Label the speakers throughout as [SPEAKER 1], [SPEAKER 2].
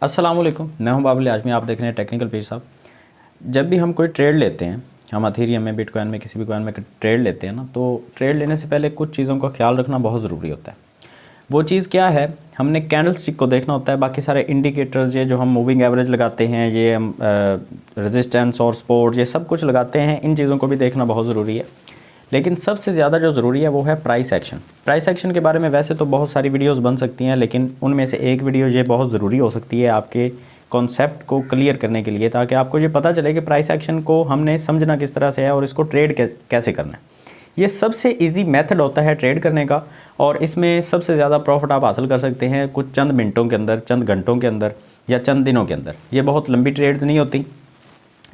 [SPEAKER 1] अस्सलाम वालेकुम, मैं हूं बाबुल आजमी। आप देख रहे हैं टेक्निकल पीर साहब। जब भी हम कोई ट्रेड लेते हैं, हम अथीरियम में, बिटकॉइन में, किसी भी कॉइन में ट्रेड लेते हैं ना, तो ट्रेड लेने से पहले कुछ चीज़ों का ख्याल रखना बहुत ज़रूरी होता है। वो चीज़ क्या है, हमने कैंडल स्टिक को देखना होता है। बाकी सारे इंडिकेटर्स, ये जो हम मूविंग एवरेज लगाते हैं, ये हम रेजिस्टेंस और सपोर्ट, ये सब कुछ लगाते हैं, इन चीज़ों को भी देखना बहुत ज़रूरी है। लेकिन सबसे ज़्यादा जो ज़रूरी है वो है प्राइस एक्शन। प्राइस एक्शन के बारे में वैसे तो बहुत सारी वीडियोस बन सकती हैं, लेकिन उनमें से एक वीडियो ये बहुत ज़रूरी हो सकती है आपके कॉन्सेप्ट को क्लियर करने के लिए, ताकि आपको ये पता चले कि प्राइस एक्शन को हमने समझना किस तरह से है और इसको ट्रेड कैसे करना है। ये सबसे ईजी मेथड होता है ट्रेड करने का, और इसमें सबसे ज़्यादा प्रॉफिट आप हासिल कर सकते हैं कुछ चंद मिनटों के अंदर, चंद घंटों के अंदर या चंद दिनों के अंदर। ये बहुत लंबी ट्रेड्स नहीं होती,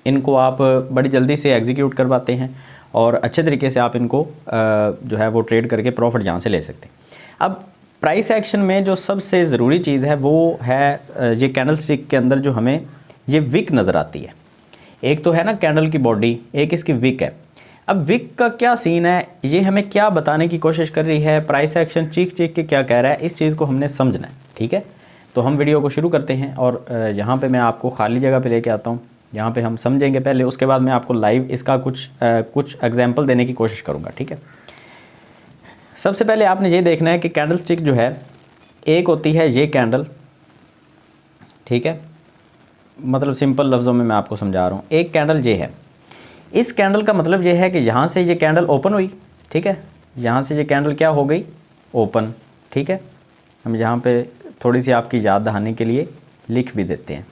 [SPEAKER 1] इनको आप बड़ी जल्दी से एग्जीक्यूट कर पाते हैं और अच्छे तरीके से आप इनको जो है वो ट्रेड करके प्रॉफिट यहाँ से ले सकते हैं। अब प्राइस एक्शन में जो सबसे ज़रूरी चीज़ है वो है ये कैंडल स्टिक के अंदर जो हमें ये विक नज़र आती है। एक तो है ना कैंडल की बॉडी, एक इसकी विक है। अब विक का क्या सीन है, ये हमें क्या बताने की कोशिश कर रही है, प्राइस एक्शन चीख के क्या कह रहा है, इस चीज़ को हमने समझना है। ठीक है, तो हम वीडियो को शुरू करते हैं और यहाँ पर मैं आपको खाली जगह पर लेके आता हूँ, यहाँ पे हम समझेंगे पहले, उसके बाद मैं आपको लाइव इसका कुछ एग्जांपल देने की कोशिश करूँगा। ठीक है, सबसे पहले आपने ये देखना है कि कैंडल स्टिक जो है, एक होती है ये कैंडल, ठीक है, मतलब सिंपल लफ्ज़ों में मैं आपको समझा रहा हूँ। एक कैंडल ये है, इस कैंडल का मतलब ये है कि यहाँ से ये कैंडल ओपन हुई, ठीक है, यहाँ से ये कैंडल क्या हो गई, ओपन। ठीक है, हम यहाँ पे थोड़ी सी आपकी याद दहानी के लिए लिख भी देते हैं,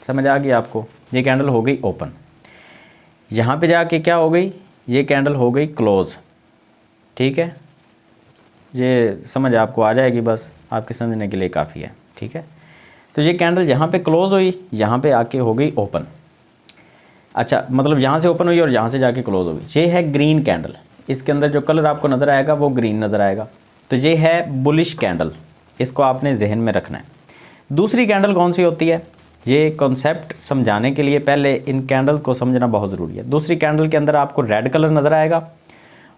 [SPEAKER 1] समझ आ गई आपको। ये कैंडल हो गई ओपन, यहाँ पे जाके क्या हो गई, ये कैंडल हो गई क्लोज़। ठीक है, ये समझ आपको आ जाएगी, बस आपके समझने के लिए काफ़ी है। ठीक है, तो ये कैंडल यहाँ पे क्लोज़ हुई, यहाँ पे आके हो गई ओपन। अच्छा, मतलब यहाँ से ओपन हुई और यहाँ से जाके क्लोज़ हुई। ये है ग्रीन कैंडल, इसके अंदर जो कलर आपको नज़र आएगा वो ग्रीन नज़र आएगा। तो ये है बुलिश कैंडल, इसको आपने जहन में रखना है। दूसरी कैंडल कौन सी होती है, ये कॉन्सेप्ट समझाने के लिए पहले इन कैंडल को समझना बहुत ज़रूरी है। दूसरी कैंडल के अंदर आपको रेड कलर नज़र आएगा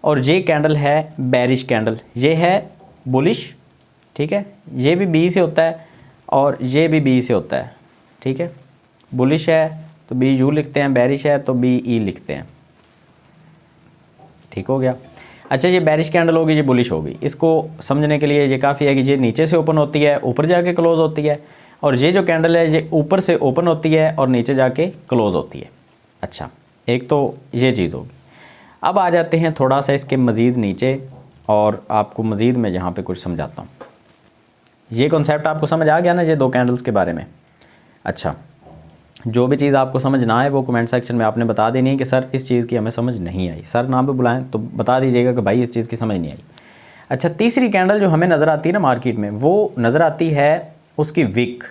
[SPEAKER 1] और ये कैंडल है बेरिश कैंडल, ये है बुलिश। ठीक है, ये भी बी से होता है और ये भी बी से होता है। ठीक है, बुलिश है तो बी यू लिखते हैं, बेरिश है तो बी ई लिखते हैं। ठीक हो गया। अच्छा, ये बेरिश कैंडल होगी, ये बुलिश होगी। इसको समझने के लिए ये काफ़ी है कि ये नीचे से ओपन होती है, ऊपर जाके क्लोज़ होती है, और ये जो कैंडल है ये ऊपर से ओपन होती है और नीचे जाके क्लोज़ होती है। अच्छा, एक तो ये चीज़ होगी। अब आ जाते हैं थोड़ा सा इसके मज़ीद नीचे और आपको मज़ीद मैं यहाँ पे कुछ समझाता हूँ। ये कॉन्सेप्ट आपको समझ आ गया ना, ये दो कैंडल्स के बारे में। अच्छा, जो भी चीज़ आपको समझ ना आए वो कमेंट सेक्शन में आपने बता देनी है कि सर इस चीज़ की हमें समझ नहीं आई। सर नाम पे बुलाएं तो बता दीजिएगा कि भाई इस चीज़ की समझ नहीं आई। अच्छा, तीसरी कैंडल जो हमें नज़र आती है ना मार्केट में, वो नज़र आती है उसकी विक।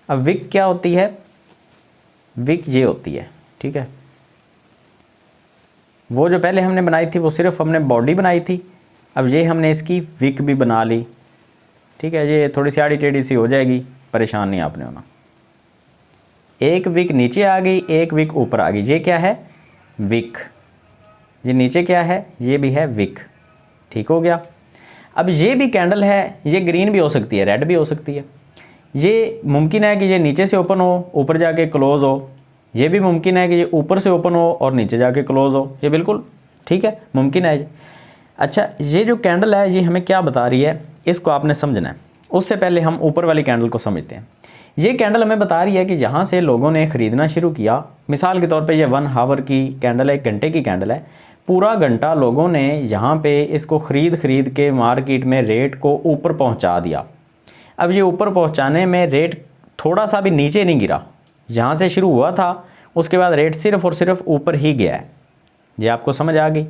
[SPEAKER 1] अब विक क्या होती है, विक ये होती है। ठीक है, वो जो पहले हमने बनाई थी वो सिर्फ हमने बॉडी बनाई थी, अब ये हमने इसकी विक भी बना ली। ठीक है, ये थोड़ी सी आड़ी टेढ़ी सी हो जाएगी, परेशान नहीं आपने होना। एक विक नीचे आ गई, एक विक ऊपर आ गई, ये क्या है, विक। ये नीचे क्या है, ये भी है विक। ठीक हो गया। अब ये भी कैंडल है, ये ग्रीन भी हो सकती है, रेड भी हो सकती है। ये मुमकिन है कि ये नीचे से ओपन हो, ऊपर जाके क्लोज़ हो। ये भी मुमकिन है कि ये ऊपर से ओपन हो और नीचे जाके क्लोज़ हो। ये बिल्कुल ठीक है, मुमकिन है। अच्छा, ये जो कैंडल है ये हमें क्या बता रही है, इसको आपने समझना है। उससे पहले हम ऊपर वाली कैंडल को समझते हैं। ये कैंडल हमें बता रही है कि यहाँ से लोगों ने ख़रीदना शुरू किया। मिसाल के तौर पे ये 1 आवर की कैंडल है, 1 घंटे की कैंडल है। पूरा घंटा लोगों ने यहाँ पे इसको ख़रीद के मार्केट में रेट को ऊपर पहुँचा दिया। अब ये ऊपर पहुँचाने में रेट थोड़ा सा भी नीचे नहीं गिरा, यहाँ से शुरू हुआ था, उसके बाद रेट सिर्फ़ और सिर्फ ऊपर ही गया है। ये आपको समझ आ गई।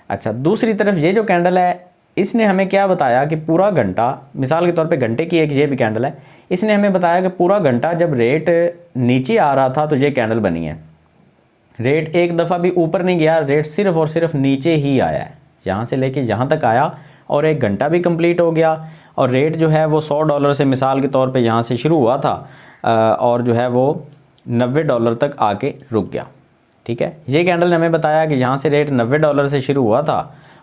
[SPEAKER 1] अच्छा, दूसरी तरफ ये जो कैंडल है, इसने हमें क्या बताया कि पूरा घंटा, मिसाल के तौर पे घंटे की एक ये भी कैंडल है, इसने हमें बताया कि पूरा घंटा जब रेट नीचे आ रहा था तो ये कैंडल बनी है। रेट एक दफ़ा भी ऊपर नहीं गया, रेट सिर्फ़ और सिर्फ नीचे ही आया है। यहाँ से लेके यहाँ तक आया और 1 घंटा भी कंप्लीट हो गया और रेट जो है वो $100 से मिसाल के तौर पे यहाँ से शुरू हुआ था और जो है वो $90 तक आके रुक गया। ठीक है, ये कैंडल ने हमें बताया कि यहाँ से रेट $90 से शुरू हुआ था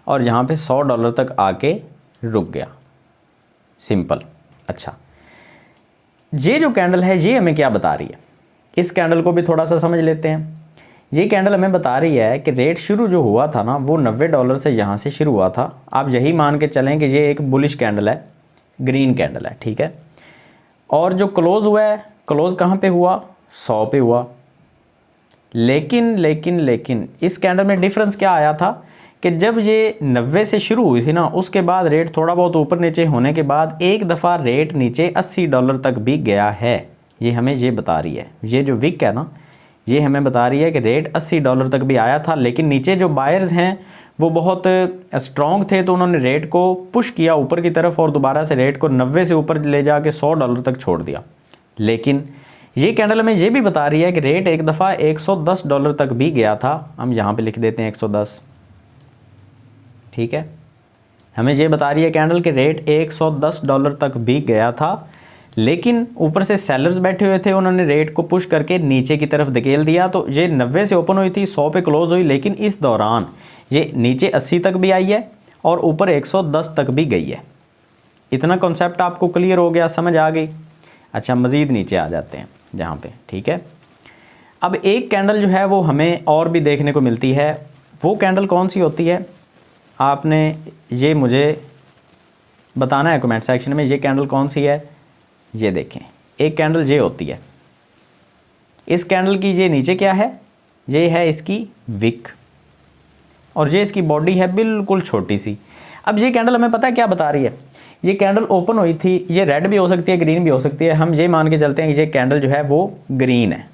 [SPEAKER 1] और यहाँ पे $100 तक आके रुक गया। सिंपल। अच्छा, ये जो कैंडल है ये हमें क्या बता रही है, इस कैंडल को भी थोड़ा सा समझ लेते हैं। ये कैंडल हमें बता रही है कि रेट शुरू जो हुआ था ना वो $90 से यहाँ से शुरू हुआ था। आप यही मान के चलें कि ये एक बुलिश कैंडल है, ग्रीन कैंडल है, ठीक है। और जो क्लोज़ हुआ है, क्लोज़ कहाँ पे हुआ, 100 पे हुआ। लेकिन इस कैंडल में डिफरेंस क्या आया था कि जब ये 90 से शुरू हुई थी ना, उसके बाद रेट थोड़ा बहुत ऊपर नीचे होने के बाद एक दफ़ा रेट नीचे $80 तक भी गया है। ये हमें ये बता रही है, ये जो विक है ना, ये हमें बता रही है कि रेट $80 तक भी आया था, लेकिन नीचे जो बायर्स हैं वो बहुत स्ट्रॉन्ग थे, तो उन्होंने रेट को पुश किया ऊपर की तरफ और दोबारा से रेट को 90 से ऊपर ले जाके $100 तक छोड़ दिया। लेकिन ये कैंडल हमें ये भी बता रही है कि रेट एक दफ़ा $110 तक भी गया था। हम यहाँ पे लिख देते हैं 110, ठीक है। हमें ये बता रही है कैंडल कि रेट $110 तक भी गया था, लेकिन ऊपर से सेलर्स बैठे हुए थे, उन्होंने रेट को पुश करके नीचे की तरफ धकेल दिया। तो ये 90 से ओपन हुई थी, 100 पे क्लोज हुई, लेकिन इस दौरान ये नीचे 80 तक भी आई है और ऊपर 110 तक भी गई है। इतना कॉन्सेप्ट आपको क्लियर हो गया, समझ आ गई। अच्छा, मज़ीद नीचे आ जाते हैं जहाँ पे, ठीक है। अब एक कैंडल जो है वो हमें और भी देखने को मिलती है। वो कैंडल कौन सी होती है, आपने ये मुझे बताना है कमेंट सेक्शन में। ये कैंडल कौन सी है, ये देखें, एक कैंडल ये होती है। इस कैंडल की ये नीचे क्या है, ये है इसकी विक, और ये इसकी बॉडी है बिल्कुल छोटी सी। अब ये कैंडल हमें पता है क्या बता रही है, ये कैंडल ओपन हुई थी, ये रेड भी हो सकती है, ग्रीन भी हो सकती है। हम ये मान के चलते हैं कि ये कैंडल जो है वो ग्रीन है,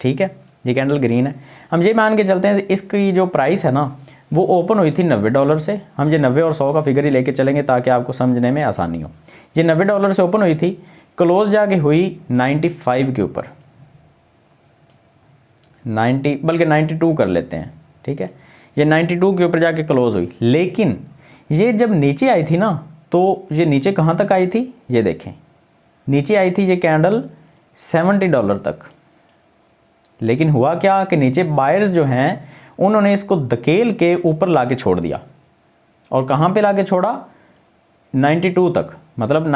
[SPEAKER 1] ठीक है, ये कैंडल ग्रीन है। हम ये मान के चलते हैं इसकी जो प्राइस है ना वो ओपन हुई थी $90 से। हम ये 90 और 100 का फिगर ही लेके चलेंगे ताकि आपको समझने में आसानी हो। ये $90 से ओपन हुई थी, क्लोज जाके हुई 95 के ऊपर, 90 बल्कि 92 कर लेते हैं, ठीक है। ये 92 के ऊपर जाके क्लोज हुई, लेकिन ये जब नीचे आई थी ना, तो ये नीचे कहाँ तक आई थी, ये देखें, नीचे आई थी ये कैंडल $70 तक। लेकिन हुआ क्या कि नीचे बायर्स जो हैं उन्होंने इसको धकेल के ऊपर लाके छोड़ दिया। और कहाँ पे लाके छोड़ा, 92 तक। मतलब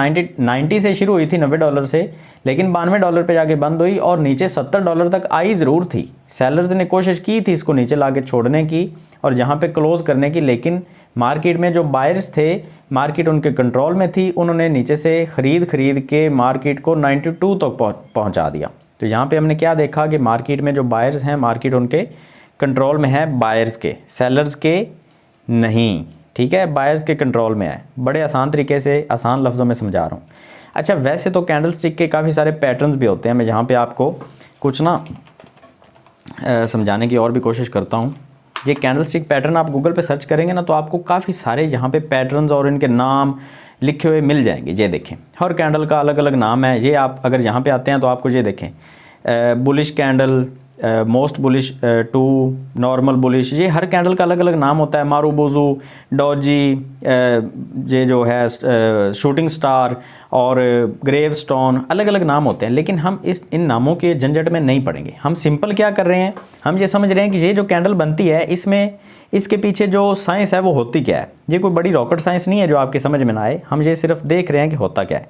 [SPEAKER 1] 90 से शुरू हुई थी $90 से, लेकिन $92 पे जाके बंद हुई और नीचे $70 तक आई ज़रूर थी। सेलर्स ने कोशिश की थी इसको नीचे लाके छोड़ने की और जहाँ पे क्लोज़ करने की, लेकिन मार्केट में जो बायर्स थे, मार्केट उनके कंट्रोल में थी, उन्होंने नीचे से ख़रीद के मार्केट को 92 तक पहुँचा दिया। तो यहाँ पर हमने क्या देखा कि मार्केट में जो बायर्स हैं, मार्केट उनके कंट्रोल में है, बायर्स के, सेलर्स के नहीं, ठीक है, बायर्स के कंट्रोल में है। बड़े आसान तरीके से, आसान लफ्ज़ों में समझा रहा हूँ। अच्छा, वैसे तो कैंडल स्टिक के काफ़ी सारे पैटर्न्स भी होते हैं। मैं यहाँ पे आपको कुछ ना समझाने की और भी कोशिश करता हूँ। ये कैंडल स्टिक पैटर्न आप गूगल पे सर्च करेंगे ना तो आपको काफ़ी सारे यहाँ पे पैटर्न्स और इनके नाम लिखे हुए मिल जाएंगे। ये देखें, हर कैंडल का अलग अलग नाम है। ये आप अगर यहाँ पे आते हैं तो आपको ये देखें, bullish candle, most bullish two, normal bullish, ये हर कैंडल का अलग अलग नाम होता है। मारूबोजू, डॉजी, ये जो है शूटिंग स्टार और ग्रेव स्टोन, अलग अलग नाम होते हैं। लेकिन हम इन नामों के झंझट में नहीं पड़ेंगे। हम सिंपल क्या कर रहे हैं, हम ये समझ रहे हैं कि ये जो कैंडल बनती है इसमें इसके पीछे जो साइंस है वो होती क्या है। ये कोई बड़ी रॉकेट साइंस नहीं है जो आपके समझ में ना आए, हम ये सिर्फ देख रहे हैं कि होता क्या है।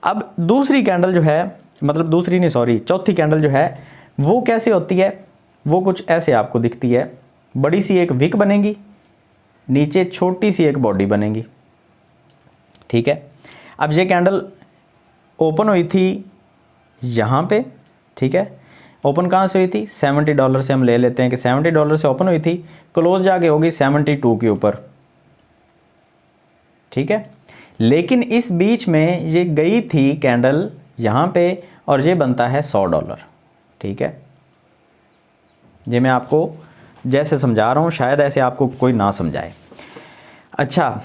[SPEAKER 1] अब दूसरी कैंडल जो है, मतलब दूसरी नहीं सॉरी चौथी कैंडल जो है वो कैसे होती है, वो कुछ ऐसे आपको दिखती है। बड़ी सी एक विक बनेगी, नीचे छोटी सी एक बॉडी बनेगी, ठीक है। अब ये कैंडल ओपन हुई थी यहाँ पे, ठीक है। ओपन कहाँ से हुई थी, $70 से हम ले लेते हैं कि $70 से ओपन हुई थी, क्लोज जाके होगी 72 के ऊपर, ठीक है। लेकिन इस बीच में ये गई थी कैंडल यहाँ पे और ये बनता है $100, ठीक है। ये मैं आपको जैसे समझा रहा हूँ, शायद ऐसे आपको कोई ना समझाए। अच्छा,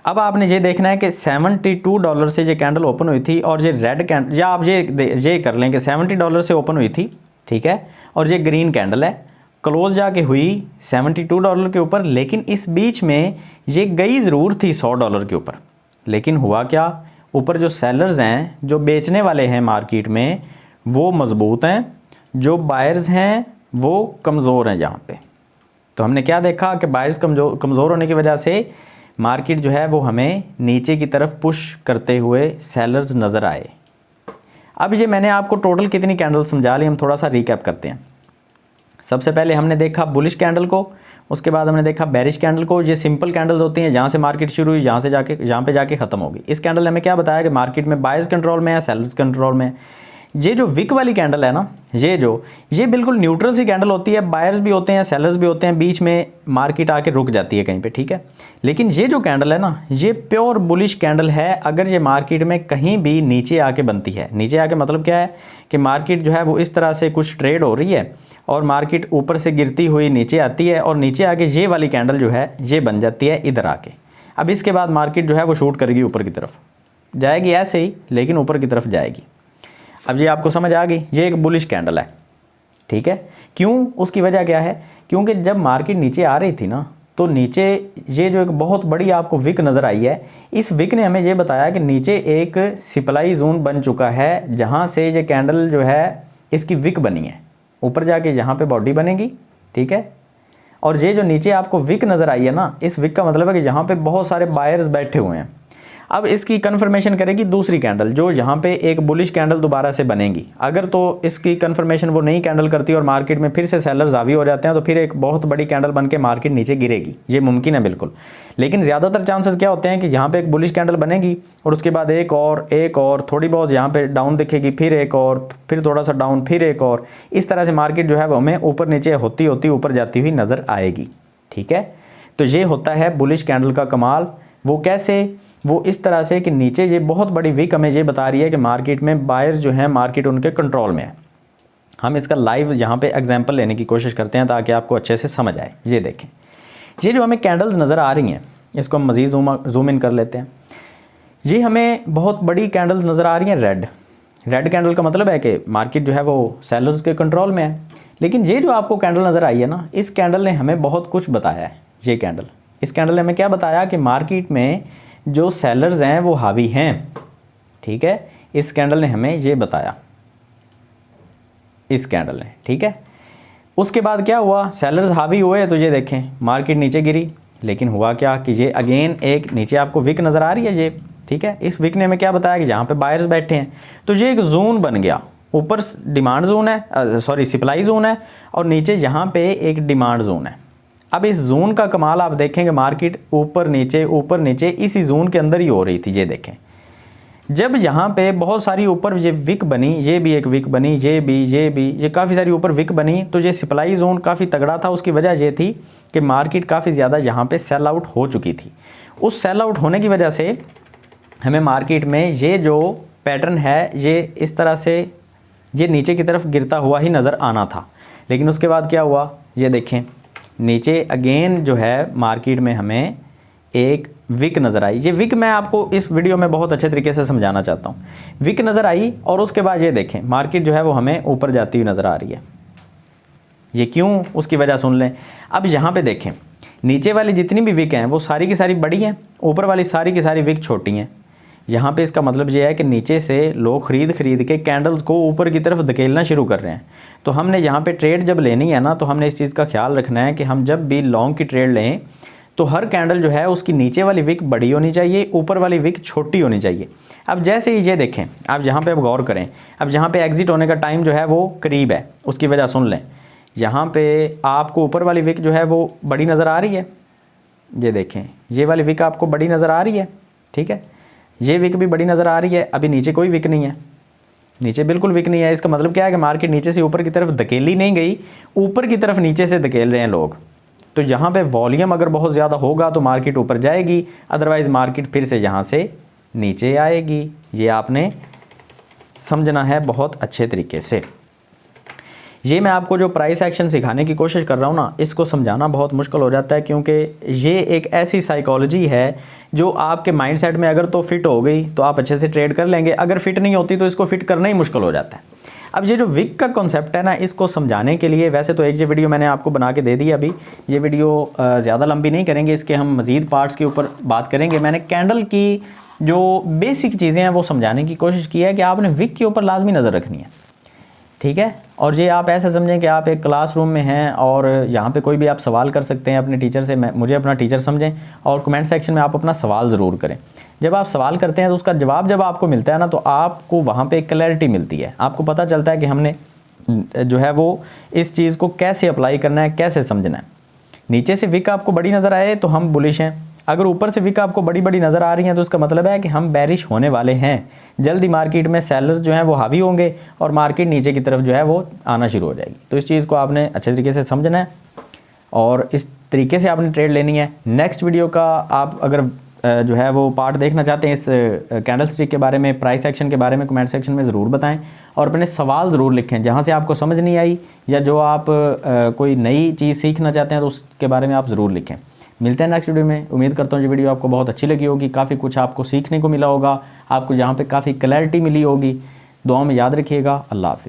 [SPEAKER 1] अब आपने ये देखना है कि $72 से ये कैंडल ओपन हुई थी और ये रेड कैंडल, या आप ये कर लें कि $70 से ओपन हुई थी, ठीक है, और ये ग्रीन कैंडल है, क्लोज जाके हुई $72 के ऊपर। लेकिन इस बीच में ये गई ज़रूर थी $100 के ऊपर। लेकिन हुआ क्या, ऊपर जो सेलर्स हैं, जो बेचने वाले हैं मार्केट में, वो मज़बूत हैं, जो बायर्स हैं वो कमज़ोर हैं यहाँ पे। तो हमने क्या देखा कि बायर्स कमज़ोर होने की वजह से मार्केट जो है वो हमें नीचे की तरफ पुश करते हुए सेलर्स नज़र आए। अब ये मैंने आपको टोटल कितनी कैंडल समझा ली, हम थोड़ा सा रिकैप करते हैं। सबसे पहले हमने देखा बुलिश कैंडल को, उसके बाद हमने देखा बेरिश कैंडल को। ये सिंपल कैंडल्स होती हैं, जहाँ से मार्केट शुरू हुई जहाँ पे जाके ख़त्म होगी। इस कैंडल ने हमें क्या बताया कि मार्केट में बायर्स कंट्रोल में है, सेलर्स कंट्रोल में है। ये जो विक वाली कैंडल है ना, ये बिल्कुल न्यूट्रल सी कैंडल होती है, बायर्स भी होते हैं, सेलर्स भी होते हैं, बीच में मार्केट आके रुक जाती है कहीं पे, ठीक है। लेकिन ये जो कैंडल है ना, ये प्योर बुलिश कैंडल है अगर ये मार्केट में कहीं भी नीचे आके बनती है। नीचे आके मतलब क्या है कि मार्केट जो है वो इस तरह से कुछ ट्रेड हो रही है और मार्केट ऊपर से गिरती हुई नीचे आती है और नीचे आके ये वाली कैंडल जो है ये बन जाती है इधर आके। अब इसके बाद मार्केट जो है वो शूट करेगी ऊपर की तरफ, जाएगी ऐसे ही लेकिन ऊपर की तरफ जाएगी। अब ये आपको समझ आ गई, ये एक बुलिश कैंडल है, ठीक है। क्यों, उसकी वजह क्या है, क्योंकि जब मार्केट नीचे आ रही थी ना, तो नीचे ये जो एक बहुत बड़ी आपको विक नज़र आई है, इस विक ने हमें ये बताया कि नीचे एक सप्लाई जोन बन चुका है, जहाँ से ये कैंडल जो है इसकी विक बनी है, ऊपर जाके यहाँ पे बॉडी बनेगी, ठीक है। और ये जो नीचे आपको विक नज़र आई है ना, इस विक का मतलब है कि यहाँ पे बहुत सारे बायर्स बैठे हुए हैं। अब इसकी कन्फर्मेशन करेगी दूसरी कैंडल, जो यहाँ पे एक बुलिश कैंडल दोबारा से बनेगी। अगर तो इसकी कन्फर्मेशन वो नई कैंडल करती है और मार्केट में फिर से सेलर्स हावी हो जाते हैं, तो फिर एक बहुत बड़ी कैंडल बन के मार्केट नीचे गिरेगी, ये मुमकिन है बिल्कुल। लेकिन ज़्यादातर चांसेस क्या होते हैं कि यहाँ पे एक बुलिश कैंडल बनेगी और उसके बाद एक और थोड़ी बहुत यहाँ पे डाउन दिखेगी, फिर एक और, फिर थोड़ा सा डाउन, फिर एक और, इस तरह से मार्केट जो है वो हमें ऊपर नीचे होती होती ऊपर जाती हुई नज़र आएगी, ठीक है। तो ये होता है बुलिश कैंडल का कमाल। वो कैसे, वो इस तरह से कि नीचे ये बहुत बड़ी विक हमें ये बता रही है कि मार्केट में बायर्स जो हैं मार्केट उनके कंट्रोल में है। हम इसका लाइव यहाँ पे एग्जांपल लेने की कोशिश करते हैं ताकि आपको अच्छे से समझ आए। ये देखें, ये जो हमें कैंडल्स नज़र आ रही हैं, इसको हम मज़ीद जूम इन कर लेते हैं। ये हमें बहुत बड़ी कैंडल्स नज़र आ रही हैं रेड कैंडल का मतलब है कि मार्केट जो है वो सेलर्स के कंट्रोल में है। लेकिन ये जो आपको कैंडल नज़र आई है ना, इस कैंडल ने हमें बहुत कुछ बताया है। ये कैंडल, इस कैंडल ने हमें क्या बताया कि मार्केट में जो सेलर्स हैं वो हावी हैं, ठीक है। इस कैंडल ने हमें ये बताया, इस कैंडल ने, ठीक है। उसके बाद क्या हुआ, सेलर्स हावी हुए तो ये देखें मार्केट नीचे गिरी। लेकिन हुआ क्या कि ये अगेन एक नीचे आपको विक नज़र आ रही है ये, ठीक है। इस विक ने हमें क्या बताया कि जहाँ पे बायर्स बैठे हैं, तो ये एक जोन बन गया। ऊपर डिमांड जोन है, सप्लाई जोन है, और नीचे यहाँ पे एक डिमांड जोन है। अब इस जोन का कमाल आप देखेंगे, मार्केट ऊपर नीचे इसी जोन के अंदर ही हो रही थी। ये देखें, जब यहाँ पे बहुत सारी ऊपर ये विक बनी, ये भी एक विक बनी, ये काफ़ी सारी ऊपर विक बनी, तो ये सप्लाई जोन काफ़ी तगड़ा था। उसकी वजह ये थी कि मार्केट काफ़ी ज़्यादा यहाँ पे सेल आउट हो चुकी थी। उस सेल आउट होने की वजह से हमें मार्केट में ये जो पैटर्न है, ये इस तरह से ये नीचे की तरफ गिरता हुआ ही नज़र आना था। लेकिन उसके बाद क्या हुआ, ये देखें, नीचे अगेन जो है मार्केट में हमें एक विक नज़र आई। ये विक मैं आपको इस वीडियो में बहुत अच्छे तरीके से समझाना चाहता हूँ। विक नज़र आई और उसके बाद ये देखें मार्केट जो है वो हमें ऊपर जाती हुई नज़र आ रही है। ये क्यों, उसकी वजह सुन लें। अब यहाँ पे देखें, नीचे वाली जितनी भी विक हैं वो सारी की सारी बड़ी हैं, ऊपर वाली सारी की सारी विक छोटी हैं। यहाँ पे इसका मतलब ये है कि नीचे से लोग खरीद के कैंडल्स को ऊपर की तरफ धकेलना शुरू कर रहे हैं। तो हमने यहाँ पे ट्रेड जब लेनी है ना, तो हमने इस चीज़ का ख्याल रखना है कि हम जब भी लॉन्ग की ट्रेड लें तो हर कैंडल जो है उसकी नीचे वाली विक बड़ी होनी चाहिए, ऊपर वाली विक छोटी होनी चाहिए। अब जैसे ही ये देखें, आप यहाँ पे अब गौर करें, अब यहाँ पे एग्ज़िट होने का टाइम जो है वो करीब है, उसकी वजह सुन लें। यहाँ पे आपको ऊपर वाली विक जो है वो बड़ी नज़र आ रही है, ये देखें, ये वाली विक आपको बड़ी नज़र आ रही है, ठीक है। ये विक भी बड़ी नज़र आ रही है। अभी नीचे कोई विक नहीं है, नीचे बिल्कुल विक नहीं है। इसका मतलब क्या है कि मार्केट नीचे से ऊपर की तरफ धकेली नहीं गई, ऊपर की तरफ नीचे से धकेल रहे हैं लोग। तो यहाँ पे वॉल्यूम अगर बहुत ज़्यादा होगा तो मार्केट ऊपर जाएगी, अदरवाइज़ मार्केट फिर से यहाँ से नीचे आएगी। ये आपने समझना है बहुत अच्छे तरीके से। ये मैं आपको जो प्राइस एक्शन सिखाने की कोशिश कर रहा हूँ ना, इसको समझाना बहुत मुश्किल हो जाता है, क्योंकि ये एक ऐसी साइकोलॉजी है जो आपके माइंडसेट में अगर तो फिट हो गई तो आप अच्छे से ट्रेड कर लेंगे, अगर फिट नहीं होती तो इसको फिट करना ही मुश्किल हो जाता है। अब ये जो विक का कॉन्सेप्ट है ना, इसको समझाने के लिए वैसे तो एक ये वीडियो मैंने आपको बना के दे दी। अभी ये वीडियो ज़्यादा लंबी नहीं करेंगे, इसके हम मज़ीद पार्ट्स के ऊपर बात करेंगे। मैंने कैंडल की जो बेसिक चीज़ें हैं वो समझाने की कोशिश की है कि आपने विक के ऊपर लाजमी नज़र रखनी है। ठीक है। और ये आप ऐसा समझें कि आप एक क्लासरूम में हैं और यहाँ पे कोई भी आप सवाल कर सकते हैं अपने टीचर से। मुझे अपना टीचर समझें और कमेंट सेक्शन में आप अपना सवाल ज़रूर करें। जब आप सवाल करते हैं तो उसका जवाब जब आपको मिलता है ना, तो आपको वहाँ पे क्लैरिटी मिलती है, आपको पता चलता है कि हमने जो है वो इस चीज़ को कैसे अप्लाई करना है, कैसे समझना है। नीचे से विक आपको बड़ी नज़र आए तो हम बुलिश हैं, अगर ऊपर से विक आपको बड़ी बड़ी नज़र आ रही हैं तो उसका मतलब है कि हम बेरिश होने वाले हैं। जल्दी मार्केट में सेलर्स जो हैं वो हावी होंगे और मार्केट नीचे की तरफ जो है वो आना शुरू हो जाएगी। तो इस चीज़ को आपने अच्छे तरीके से समझना है और इस तरीके से आपने ट्रेड लेनी है। नेक्स्ट वीडियो का आप अगर जो है वो पार्ट देखना चाहते हैं इस कैंडल स्टिक के बारे में, प्राइस एक्शन के बारे में, कमेंट सेक्शन में ज़रूर बताएं और अपने सवाल ज़रूर लिखें जहां से आपको समझ नहीं आई या जो आप कोई नई चीज़ सीखना चाहते हैं तो उसके बारे में आप ज़रूर लिखें। मिलते हैं नेक्स्ट वीडियो में। उम्मीद करता हूँ ये वीडियो आपको बहुत अच्छी लगी होगी, काफ़ी कुछ आपको सीखने को मिला होगा, आपको यहाँ पर काफ़ी क्लैरिटी मिली होगी। दुआ में याद रखिएगा। अल्लाह हाफिज़।